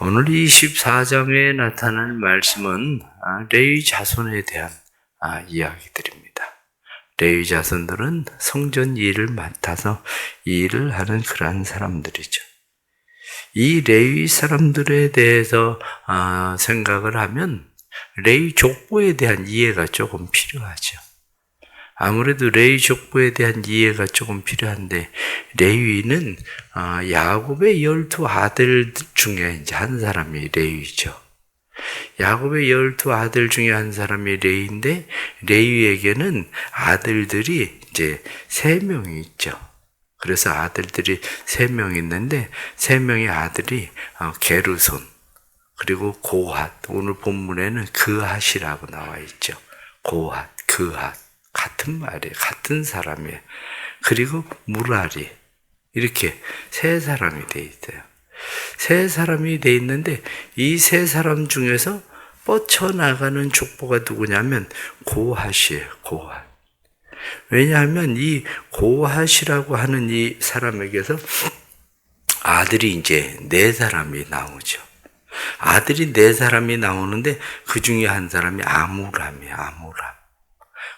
오늘 24장에 나타난 말씀은 레위 자손에 대한 이야기들입니다. 레위 자손들은 성전 일을 맡아서 이 일을 하는 그러한 사람들이죠. 이 레위 사람들에 대해서 생각을 하면 레위 족보에 대한 이해가 조금 필요하죠. 아무래도 레위 족보에 대한 이해가 조금 필요한데, 레위는 야곱의 12 아들 중에 이제 한 사람이 레위죠. 야곱의 12 아들 중에 한 사람이 레위인데, 레위에게는 아들들이 이제 3명이 있죠. 그래서 아들들이 3명 있는데, 3명의 아들이 게르손, 그리고 고핫, 오늘 본문에는 그핫이라고 나와 있죠. 고핫, 그핫. 같은 말이에요. 같은 사람이에요. 그리고 무라리, 이렇게 3사람이 돼 있어요. 3사람이 돼 있는데, 이 3사람 중에서 뻗쳐나가는 족보가 누구냐면 고핫이에요. 고핫. 왜냐하면 이 고핫이라고 하는 이 사람에게서 아들이 이제 4사람이 나오죠. 아들이 4사람이 나오는데 그 중에 한 사람이 아므람이에요. 아므람.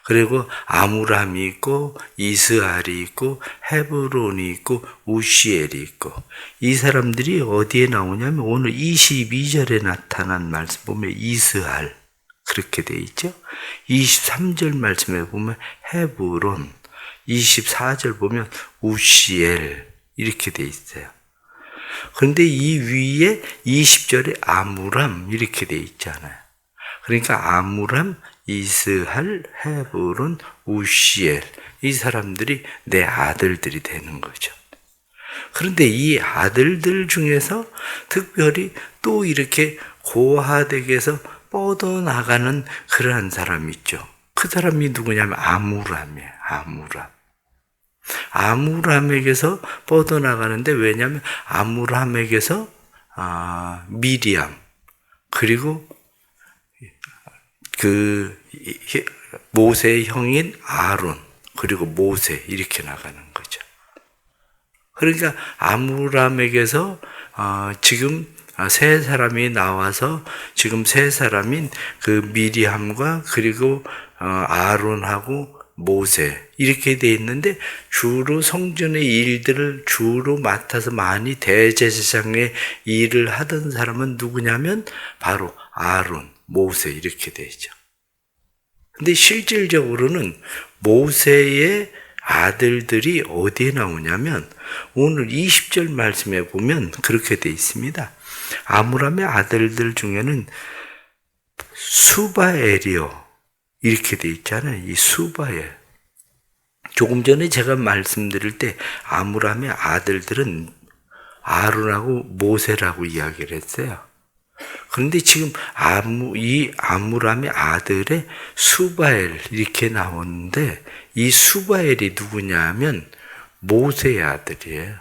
그리고 아므람이 있고 이스알이 있고 헤브론이 있고 우시엘이 있고, 이 사람들이 어디에 나오냐면 오늘 22절에 나타난 말씀 보면 이스알 그렇게 돼 있죠. 23절 말씀에 보면 헤브론, 24절 보면 우시엘 이렇게 돼 있어요. 그런데 이 위에 20절에 아므람 이렇게 돼 있잖아요. 그러니까 아므람, 이스할, 헤브론, 우시엘, 이 사람들이 내 아들들이 되는 거죠. 그런데 이 아들들 중에서 특별히 또 이렇게 고핫에게서 뻗어나가는 그러한 사람이 있죠. 그 사람이 누구냐면 아므람이에요. 아므람. 아므람에게서 뻗어나가는데, 왜냐하면 아므람에게서 미리암, 그리고 그 모세의 형인 아론, 그리고 모세, 이렇게 나가는 거죠. 그러니까 아므람에게서 지금 3사람이 나와서 지금 3사람인 그 미리암과 그리고 아론하고 모세 이렇게 돼 있는데, 주로 성전의 일들을 주로 맡아서 많이 대제사장의 일을 하던 사람은 누구냐면 바로 아론, 모세 이렇게 돼 있죠. 근데 실질적으로는 모세의 아들들이 어디에 나오냐면 오늘 20절 말씀에 보면 그렇게 돼 있습니다. 아므람의 아들들 중에는 수바엘이요 이렇게 돼 있잖아요. 이 수바엘. 조금 전에 제가 말씀드릴 때 아므람의 아들들은 아론하고 모세라고 이야기를 했어요. 그런데 지금 이 아므람의 아들의 수바엘 이렇게 나오는데, 이 수바엘이 누구냐면 모세의 아들이에요.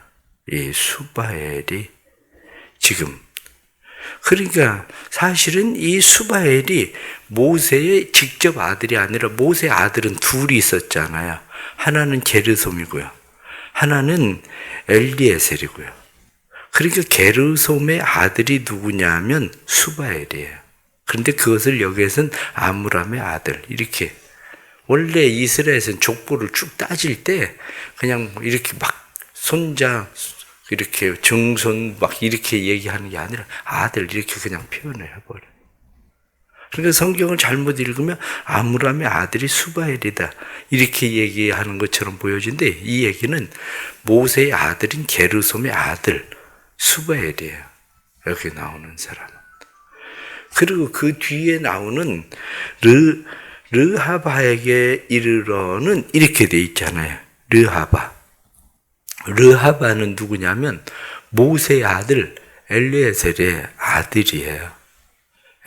이 수바엘이 지금, 그러니까 사실은 이 수바엘이 모세의 직접 아들이 아니라 모세의 아들은 둘이 있었잖아요. 하나는 게르솜이고요, 하나는 엘리에셀이고요. 그러니까 게르솜의 아들이 누구냐면 수바엘이에요. 그런데 그것을 여기에서는 아므람의 아들, 이렇게. 원래 이스라엘에서는 족보를 쭉 따질 때 그냥 이렇게 막 손자, 이렇게 증손 막 이렇게 얘기하는 게 아니라 아들 이렇게 그냥 표현을 해버려요. 그러니까 성경을 잘못 읽으면 아므람의 아들이 수바엘이다 이렇게 얘기하는 것처럼 보여지는데, 이 얘기는 모세의 아들인 게르솜의 아들 수바엘이에요. 여기 나오는 사람은. 그리고 그 뒤에 나오는 르하바에게 이르러는 이렇게 돼 있잖아요. 르하바는 누구냐면 모세의 아들 엘리에셀의 아들이에요.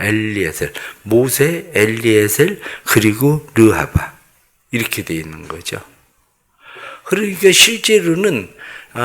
엘리에셀, 모세, 엘리에셀, 그리고 르하바 이렇게 돼 있는 거죠. 그러니까 실제로는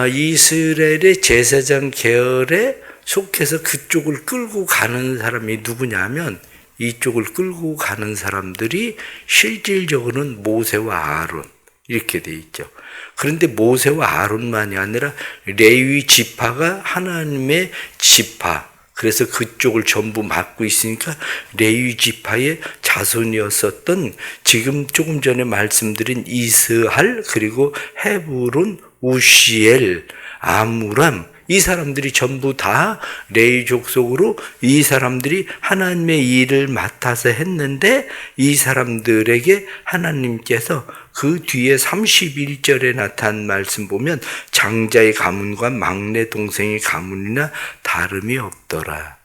이스라엘의 제사장 계열에 속해서 그쪽을 끌고 가는 사람이 누구냐면, 이쪽을 끌고 가는 사람들이 실질적으로는 모세와 아론 이렇게 돼 있죠. 그런데 모세와 아론만이 아니라 레위 지파가 하나님의 지파, 그래서 그쪽을 전부 맡고 있으니까 레위 지파의 자손이었었던 지금 조금 전에 말씀드린 이스할 그리고 헤브론, 우시엘, 아므람 이 사람들이 전부 다 레위 족속으로 이 사람들이 하나님의 일을 맡아서 했는데 이 사람들에게 하나님께서 그 뒤에 31절에 나타난 말씀 보면 장자의 가문과 막내 동생의 가문이나 다름이 없더라.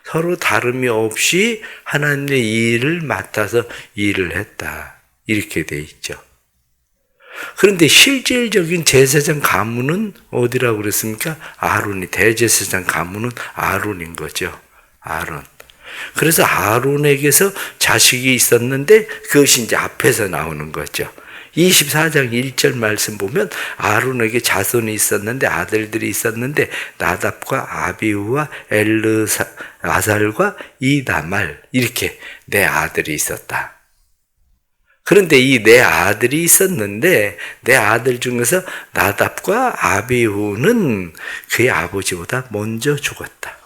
서로 다름이 없이 하나님의 일을 맡아서 일을 했다. 이렇게 돼 있죠. 그런데 실질적인 제사장 가문은 어디라고 그랬습니까? 아론이, 대제사장 가문은 아론인 거죠. 아론. 그래서 아론에게서 자식이 있었는데 그것이 이제 앞에서 나오는 거죠. 24장 1절 말씀 보면 아론에게 자손이 있었는데 아들들이 있었는데 나답과 아비후와 엘르아살과 이다말 이렇게 네 아들이 있었다. 그런데 이 네 아들이 있었는데 네 아들 중에서 나답과 아비후는 그의 아버지보다 먼저 죽었다.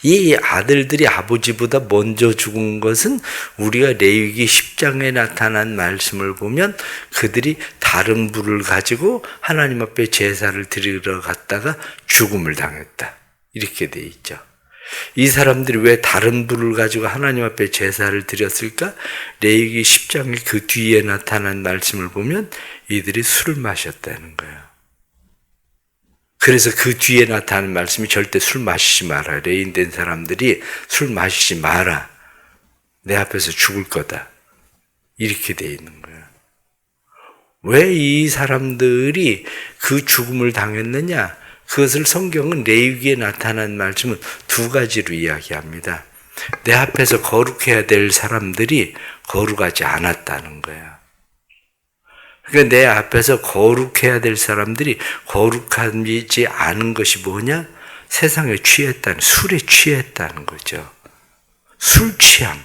이 아들들이 아버지보다 먼저 죽은 것은 우리가 레위기 10장에 나타난 말씀을 보면 그들이 다른 불을 가지고 하나님 앞에 제사를 드리러 갔다가 죽음을 당했다. 이렇게 돼 있죠. 이 사람들이 왜 다른 불을 가지고 하나님 앞에 제사를 드렸을까? 레위기 10장의 그 뒤에 나타난 말씀을 보면 이들이 술을 마셨다는 거예요. 그래서 그 뒤에 나타나는 말씀이 절대 술 마시지 마라. 레인된 사람들이 술 마시지 마라. 내 앞에서 죽을 거다. 이렇게 돼 있는 거예요. 왜 이 사람들이 그 죽음을 당했느냐? 그것을 성경은 레위기에 나타난 말씀은 두 가지로 이야기합니다. 내 앞에서 거룩해야 될 사람들이 거룩하지 않았다는 거예요. 그러니까 내 앞에서 거룩해야 될 사람들이 거룩하지 않은 것이 뭐냐? 세상에 취했다는, 술에 취했다는 거죠. 술 취함.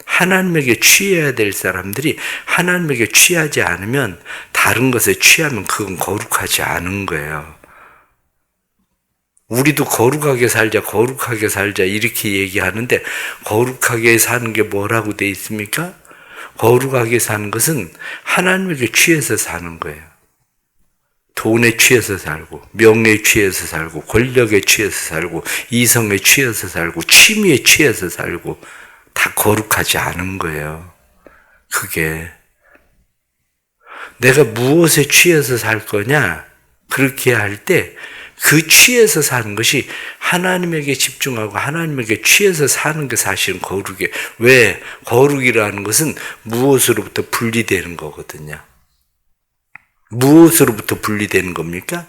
하나님에게 취해야 될 사람들이 하나님에게 취하지 않으면 다른 것에 취하면 그건 거룩하지 않은 거예요. 우리도 거룩하게 살자 이렇게 얘기하는데 거룩하게 사는 게 뭐라고 돼 있습니까? 거룩하게 사는 것은 하나님에게 취해서 사는 거예요. 돈에 취해서 살고, 명예에 취해서 살고, 권력에 취해서 살고, 이성에 취해서 살고, 취미에 취해서 살고, 다 거룩하지 않은 거예요. 그게. 내가 무엇에 취해서 살 거냐? 그렇게 할 때, 그 취해서 사는 것이 하나님에게 집중하고 하나님에게 취해서 사는 게 사실은 거룩이에요. 왜? 거룩이라는 것은 무엇으로부터 분리되는 거거든요. 무엇으로부터 분리되는 겁니까?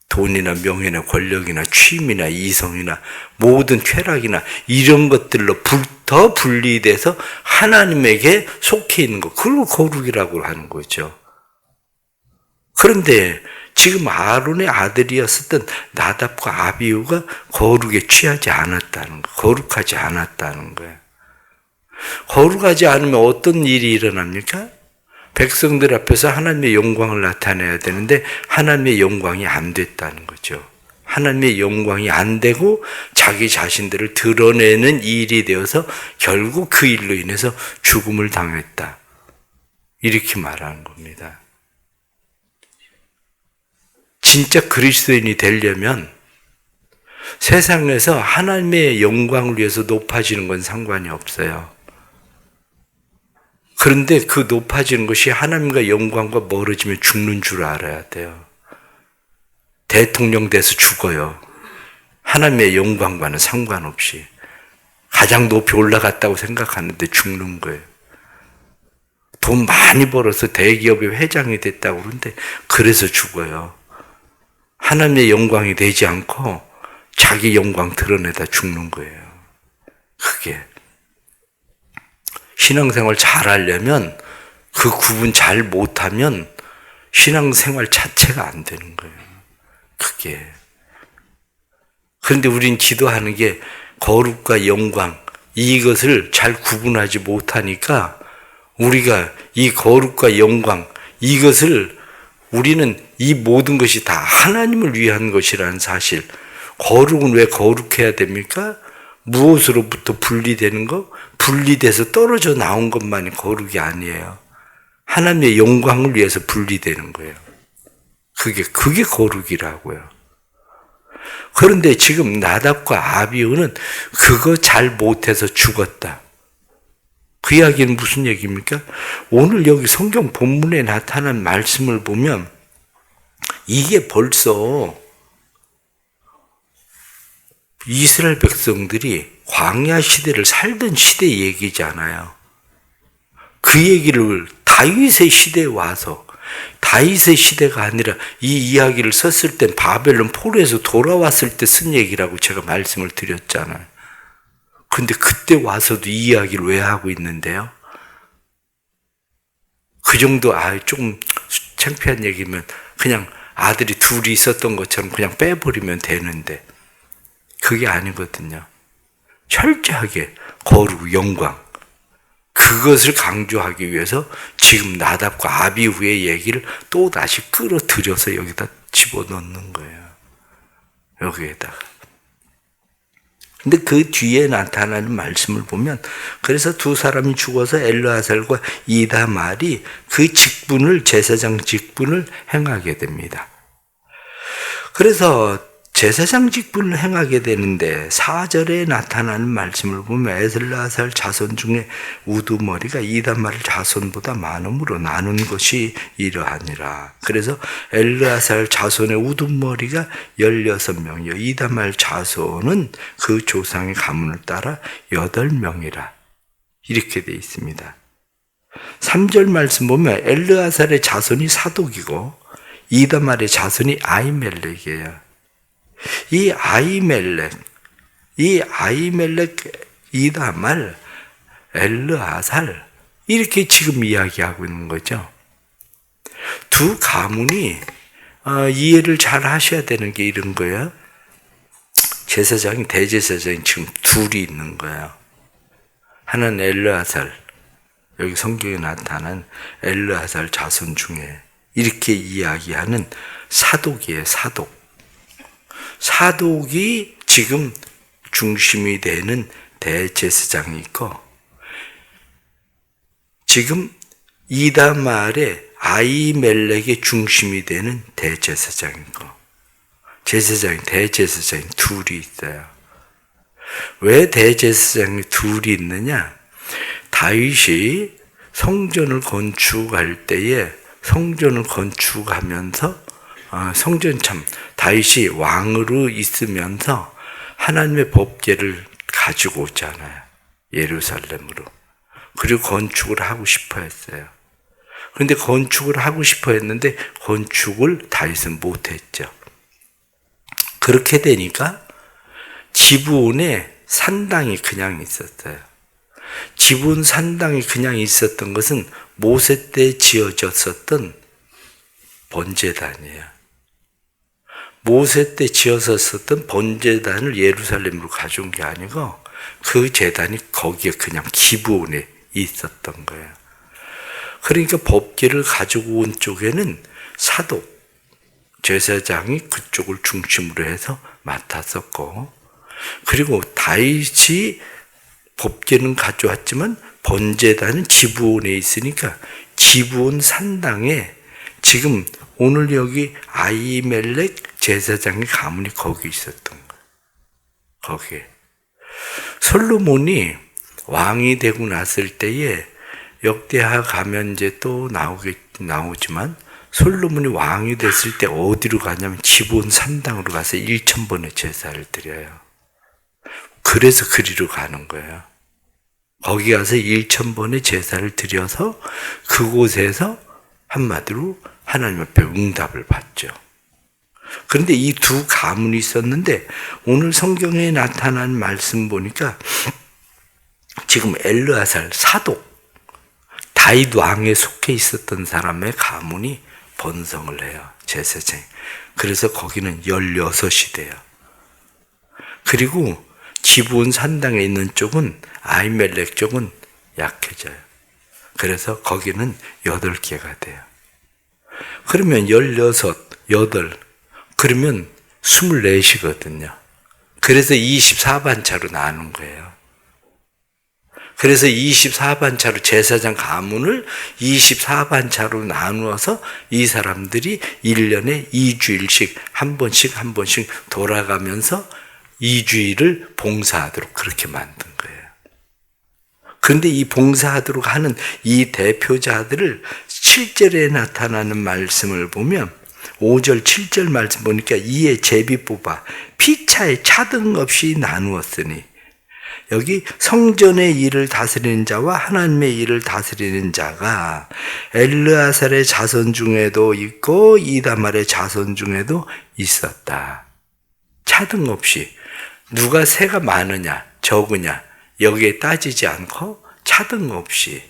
돈이나 명예나 권력이나 취미나 이성이나 모든 쾌락이나 이런 것들로부터 분리돼서 하나님에게 속해 있는 것. 그걸 거룩이라고 하는 거죠. 그런데 지금 아론의 아들이었었던 나답과 아비후가 거룩에 취하지 않았다는 거, 거룩하지 않았다는 거예요. 거룩하지 않으면 어떤 일이 일어납니까? 백성들 앞에서 하나님의 영광을 나타내야 되는데 하나님의 영광이 안 됐다는 거죠. 하나님의 영광이 안 되고 자기 자신들을 드러내는 일이 되어서 결국 그 일로 인해서 죽음을 당했다. 이렇게 말하는 겁니다. 진짜 그리스도인이 되려면 세상에서 하나님의 영광을 위해서 높아지는 건 상관이 없어요. 그런데 그 높아지는 것이 하나님과 영광과 멀어지면 죽는 줄 알아야 돼요. 대통령 돼서 죽어요. 하나님의 영광과는 상관없이. 가장 높이 올라갔다고 생각하는데 죽는 거예요. 돈 많이 벌어서 대기업의 회장이 됐다고 그러는데 그래서 죽어요. 하나님의 영광이 되지 않고 자기 영광 드러내다 죽는 거예요. 그게. 신앙생활 잘 하려면 그 구분 잘 못하면 신앙생활 자체가 안 되는 거예요. 그게. 그런데 우린 기도하는 게 거룩과 영광 이것을 잘 구분하지 못하니까 우리가 이 거룩과 영광 이것을 우리는 이 모든 것이 다 하나님을 위한 것이라는 사실, 거룩은 왜 거룩해야 됩니까? 무엇으로부터 분리되는 거? 분리돼서 떨어져 나온 것만이 거룩이 아니에요. 하나님의 영광을 위해서 분리되는 거예요. 그게 거룩이라고요. 그런데 지금 나답과 아비후는 그거 잘 못해서 죽었다. 그 이야기는 무슨 얘기입니까? 오늘 여기 성경 본문에 나타난 말씀을 보면 이게 벌써 이스라엘 백성들이 광야 시대를 살던 시대 얘기잖아요. 그 얘기를 다윗의 시대에 와서 다윗의 시대가 아니라 이 이야기를 썼을 땐 바벨론 포로에서 돌아왔을 때 쓴 얘기라고 제가 말씀을 드렸잖아요. 근데 그때 와서도 이 이야기를 왜 하고 있는데요? 그 정도 조금 창피한 얘기면 그냥 아들이 둘이 있었던 것처럼 그냥 빼버리면 되는데 그게 아니거든요. 철저하게 거룩, 영광 그것을 강조하기 위해서 지금 나답과 아비후의 얘기를 또 다시 끌어들여서 여기다 집어넣는 거예요. 여기에다가. 근데 그 뒤에 나타나는 말씀을 보면 그래서 두 사람이 죽어서 엘르아살과 이다말이 그 직분을 제사장 직분을 행하게 됩니다. 그래서 제사장 직분을 행하게 되는데 4절에 나타나는 말씀을 보면 엘르아살 자손 중에 우두머리가 이다말 자손보다 많음으로 나눈 것이 이러하니라. 그래서 엘르아살 자손의 우두머리가 16명이요. 이다말 자손은 그 조상의 가문을 따라 8명이라. 이렇게 되어 있습니다. 3절 말씀 보면 엘르아살의 자손이 사독이고 이다말의 자손이 아히멜렉이에요. 이 아히멜렉, 이다말, 엘르아살 이렇게 지금 이야기하고 있는 거죠. 두 가문이 이해를 잘 하셔야 되는 게 이런 거예요. 제사장이 대제사장이 지금 둘이 있는 거예요. 하나는 엘르아살, 여기 성경에 나타난 엘르아살 자손 중에 이렇게 이야기하는 사독이에요. 사독이 지금 중심이 되는 대제사장이 있고 지금 이다말의 아히멜렉의 중심이 되는 대제사장이고 대제사장이 둘이 있어요. 왜 대제사장이 둘이 있느냐? 다윗이 성전을 건축할 때에 성전을 건축하면서 성전 다윗이 왕으로 있으면서 하나님의 법궤를 가지고 오잖아요. 예루살렘으로. 그리고 건축을 하고 싶어 했어요. 그런데 건축을 하고 싶어 했는데 건축을 다윗은 못했죠. 그렇게 되니까 지브온에 산당이 그냥 있었어요. 지브온 산당이 그냥 있었던 것은 모세 때 지어졌었던 번제단이에요. 모세 때 지어서 썼던 번제단을 예루살렘으로 가져온 게 아니고 그 제단이 거기에 그냥 기브온에 있었던 거예요. 그러니까 법궤를 가지고 온 쪽에는 사독, 제사장이 그쪽을 중심으로 해서 맡았었고 그리고 다윗이 법궤는 가져왔지만 번제단은 지브온에 있으니까 지브온 산당에 지금 오늘 여기 아히멜렉 제사장의 가문이 거기 있었던 거예요. 거기에. 솔로몬이 왕이 되고 났을 때에 역대하 가면 이제 또 나오지만 솔로몬이 왕이 됐을 때 어디로 가냐면 지브온 산당으로 가서 1000번의 제사를 드려요. 그래서 그리로 가는 거예요. 거기 가서 1000번의 제사를 드려서 그곳에서 한마디로 하나님 앞에 응답을 받죠. 그런데 이 두 가문이 있었는데 오늘 성경에 나타난 말씀 보니까 지금 엘르아살 사독, 다윗 왕에 속해 있었던 사람의 가문이 번성을 해요. 제사장이. 그래서 거기는 16이 돼요. 그리고 지브온 산당에 있는 쪽은 아히멜렉 쪽은 약해져요. 그래서 거기는 8개가 돼요. 그러면 16, 8, 그러면 24이거든요. 그래서 24반차로 나눈 거예요. 그래서 24반차로 제사장 가문을 24반차로 나누어서 이 사람들이 1년에 2주일씩 한 번씩 돌아가면서 2주일을 봉사하도록 그렇게 만든 거예요. 그런데 이 봉사하도록 하는 이 대표자들을 7절에 나타나는 말씀을 보면 5절 7절 말씀 보니까 이에 제비 뽑아 피차에 차등 없이 나누었으니, 여기 성전의 일을 다스리는 자와 하나님의 일을 다스리는 자가 엘르아살의 자손 중에도 있고 이다말의 자손 중에도 있었다. 차등 없이 누가 세가 많으냐 적으냐 여기에 따지지 않고 차등 없이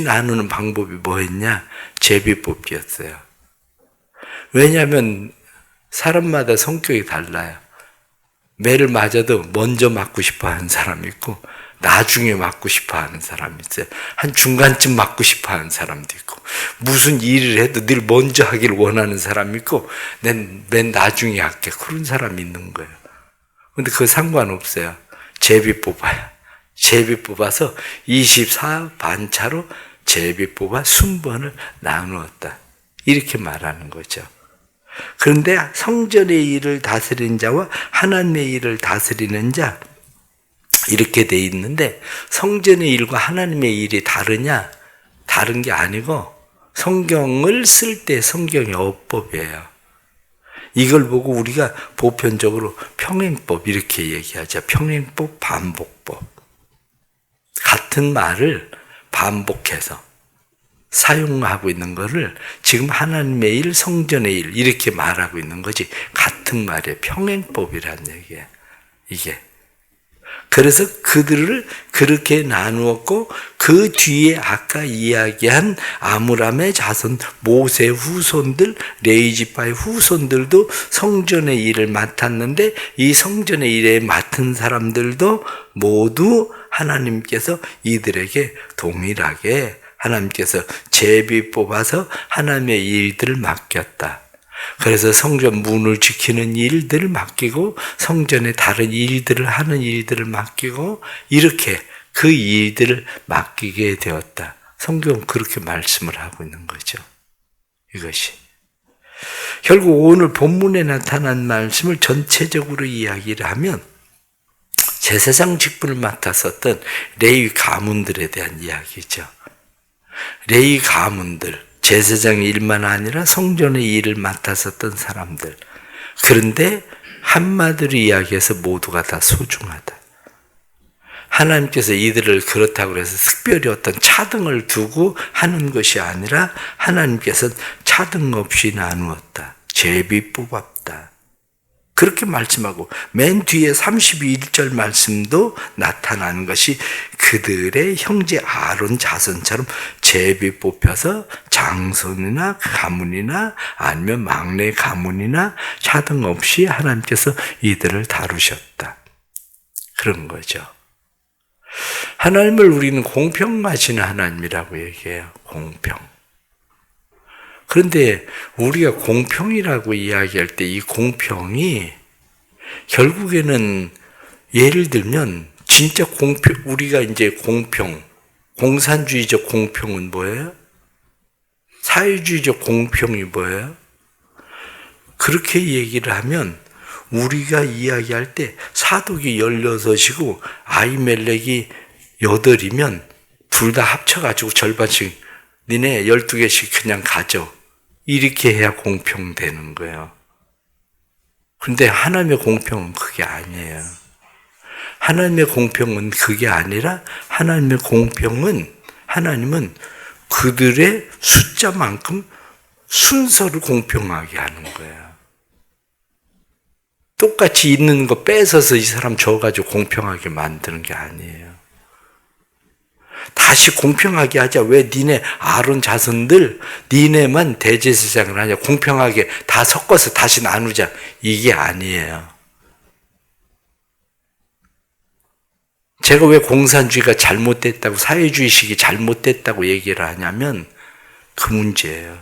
나누는 방법이 뭐였냐? 제비뽑기였어요. 왜냐하면 사람마다 성격이 달라요. 매를 맞아도 먼저 맞고 싶어 하는 사람이 있고 나중에 맞고 싶어 하는 사람이 있어요. 한 중간쯤 맞고 싶어 하는 사람도 있고, 무슨 일을 해도 늘 먼저 하기를 원하는 사람이 있고 맨 나중에 할게 그런 사람이 있는 거예요. 근데 그거 상관없어요. 제비 뽑아요. 제비 뽑아서 24반차로 제비 뽑아 순번을 나누었다. 이렇게 말하는 거죠. 그런데 성전의 일을 다스리는 자와 하나님의 일을 다스리는 자, 이렇게 돼 있는데 성전의 일과 하나님의 일이 다르냐? 다른 게 아니고 성경을 쓸 때 성경의 어법이에요. 이걸 보고 우리가 보편적으로 평행법 이렇게 얘기하죠. 평행법, 반복법. 같은 말을 반복해서 사용하고 있는 거를 지금 하나님의 일, 성전의 일 이렇게 말하고 있는 거지, 같은 말이에요. 평행법이란 얘기예요. 이게. 그래서 그들을 그렇게 나누었고, 그 뒤에 아까 이야기한 아므람의 자손, 모세 후손들, 레위지파의 후손들도 성전의 일을 맡았는데, 이 성전의 일에 맡은 사람들도 모두 하나님께서 이들에게 동일하게 하나님께서 제비 뽑아서 하나님의 일들을 맡겼다. 그래서 성전 문을 지키는 일들을 맡기고 성전의 다른 일들을 하는 일들을 맡기고 이렇게 그 일들을 맡기게 되었다. 성경은 그렇게 말씀을 하고 있는 거죠. 이것이. 결국 오늘 본문에 나타난 말씀을 전체적으로 이야기를 하면 제사장 직분을 맡았었던 레위 가문들에 대한 이야기죠. 레위 가문들, 제사장 일만 아니라 성전의 일을 맡았었던 사람들. 그런데 한마디로 이야기해서 모두가 다 소중하다. 하나님께서 이들을 그렇다고 해서 특별히 어떤 차등을 두고 하는 것이 아니라 하나님께서는 차등 없이 나누었다. 제비 뽑았다. 그렇게 말씀하고 맨 뒤에 31절 말씀도 나타나는 것이 그들의 형제 아론 자손처럼 제비 뽑혀서 장손이나 가문이나 아니면 막내 가문이나 차등 없이 하나님께서 이들을 다루셨다. 그런 거죠. 하나님을 우리는 공평하신 하나님이라고 얘기해요. 공평. 그런데 우리가 공평이라고 이야기할 때 이 공평이 결국에는 예를 들면 진짜 공평, 우리가 이제 공평, 공산주의적 공평은 뭐예요? 사회주의적 공평이 뭐예요? 그렇게 얘기를 하면 우리가 이야기할 때 사독이 16이고 아히멜렉이 8이면 둘 다 합쳐가지고 절반씩 니네 12개씩 그냥 가져. 이렇게 해야 공평되는 거예요. 그런데 하나님의 공평은 그게 아니에요. 하나님의 공평은 그게 아니라 하나님의 공평은 하나님은 그들의 숫자만큼 순서를 공평하게 하는 거예요. 똑같이 있는 거 뺏어서 이 사람 줘가지고 공평하게 만드는 게 아니에요. 다시 공평하게 하자. 왜 니네 아론 자손들 니네만 대제사장을 하냐. 공평하게 다 섞어서 다시 나누자. 이게 아니에요. 제가 왜 공산주의가 잘못됐다고, 사회주의식이 잘못됐다고 얘기를 하냐면 그 문제예요.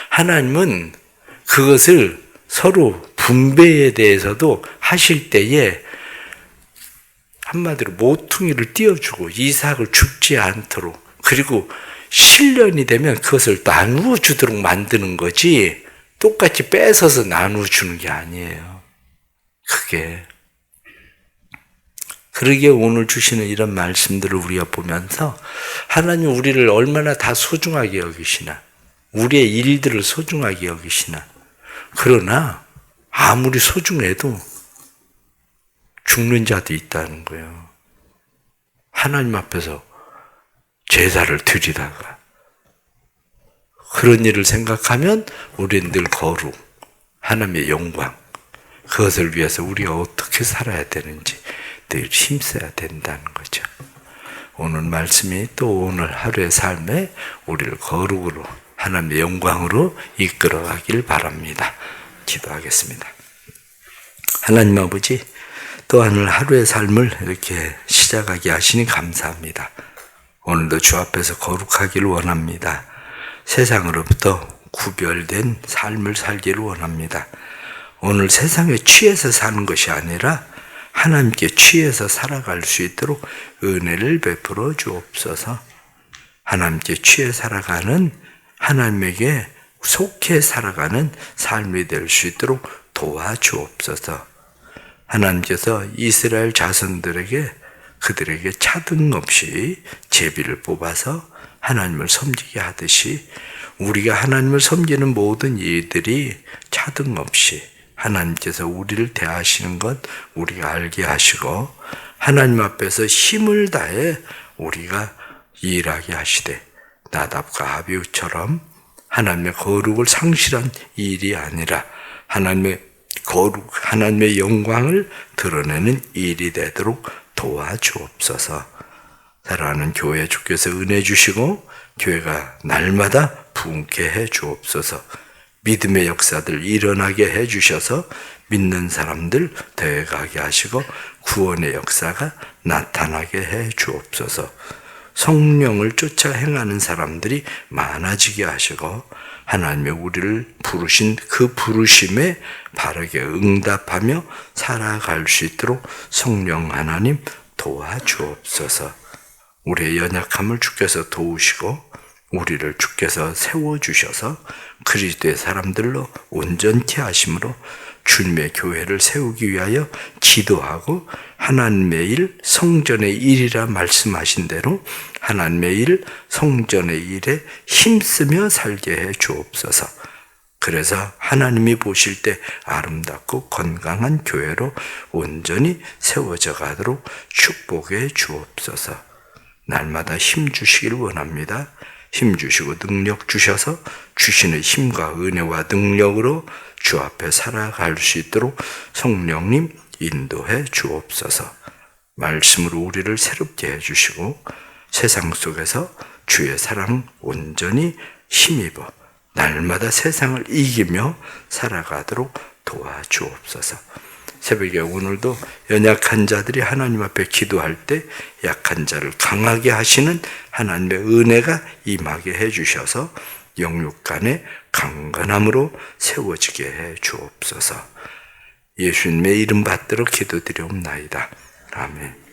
하나님은 그것을 서로 분배에 대해서도 하실 때에 한마디로 모퉁이를 띄워주고 이삭을 죽지 않도록, 그리고 실년이 되면 그것을 나누어 주도록 만드는 거지 똑같이 뺏어서 나누어 주는 게 아니에요. 그러기에 오늘 주시는 이런 말씀들을 우리가 보면서 하나님 우리를 얼마나 다 소중하게 여기시나, 우리의 일들을 소중하게 여기시나. 그러나 아무리 소중해도 죽는 자도 있다는 거예요. 하나님 앞에서 제사를 드리다가 그런 일을 생각하면 우리는 늘 거룩, 하나님의 영광, 그것을 위해서 우리가 어떻게 살아야 되는지 늘 힘써야 된다는 거죠. 오늘 말씀이 또 오늘 하루의 삶에 우리를 거룩으로 하나님의 영광으로 이끌어가길 바랍니다. 기도하겠습니다. 하나님 아버지, 또 오늘 하루의 삶을 이렇게 시작하게 하시니 감사합니다. 오늘도 주 앞에서 거룩하기를 원합니다. 세상으로부터 구별된 삶을 살기를 원합니다. 오늘 세상에 취해서 사는 것이 아니라 하나님께 취해서 살아갈 수 있도록 은혜를 베풀어 주옵소서. 하나님께 취해 살아가는, 하나님에게 속해 살아가는 삶이 될 수 있도록 도와주옵소서. 하나님께서 이스라엘 자손들에게 그들에게 차등 없이 제비를 뽑아서 하나님을 섬기게 하듯이 우리가 하나님을 섬기는 모든 이들이 차등 없이 하나님께서 우리를 대하시는 것 우리가 알게 하시고 하나님 앞에서 힘을 다해 우리가 일하게 하시되 나답과 아비후처럼 하나님의 거룩을 상실한 일이 아니라 하나님의 거룩, 하나님의 영광을 드러내는 일이 되도록 도와주옵소서. 사랑하는 교회 주께서 은혜 주시고 교회가 날마다 부흥케 해 주옵소서. 믿음의 역사들 일어나게 해 주셔서 믿는 사람들 되어가게 하시고 구원의 역사가 나타나게 해 주옵소서. 성령을 쫓아 행하는 사람들이 많아지게 하시고 하나님의 우리를 부르신 그 부르심에 바르게 응답하며 살아갈 수 있도록 성령 하나님 도와주옵소서. 우리의 연약함을 주께서 도우시고 우리를 주께서 세워주셔서 그리스도의 사람들로 온전케 하심으로 주님의 교회를 세우기 위하여 기도하고 하나님의 일, 성전의 일이라 말씀하신 대로 하나님의 일, 성전의 일에 힘쓰며 살게 해 주옵소서. 그래서 하나님이 보실 때 아름답고 건강한 교회로 온전히 세워져 가도록 축복해 주옵소서. 날마다 힘 주시길 원합니다. 힘 주시고 능력 주셔서 주시는 힘과 은혜와 능력으로 주 앞에 살아갈 수 있도록 성령님 인도해 주옵소서. 말씀으로 우리를 새롭게 해주시고 세상 속에서 주의 사랑 온전히 힘입어 날마다 세상을 이기며 살아가도록 도와주옵소서. 새벽에 오늘도 연약한 자들이 하나님 앞에 기도할 때 약한 자를 강하게 하시는 하나님의 은혜가 임하게 해주셔서 영육간의 강건함으로 세워지게 해 주옵소서. 예수님의 이름 받들어 기도드리옵나이다. 아멘.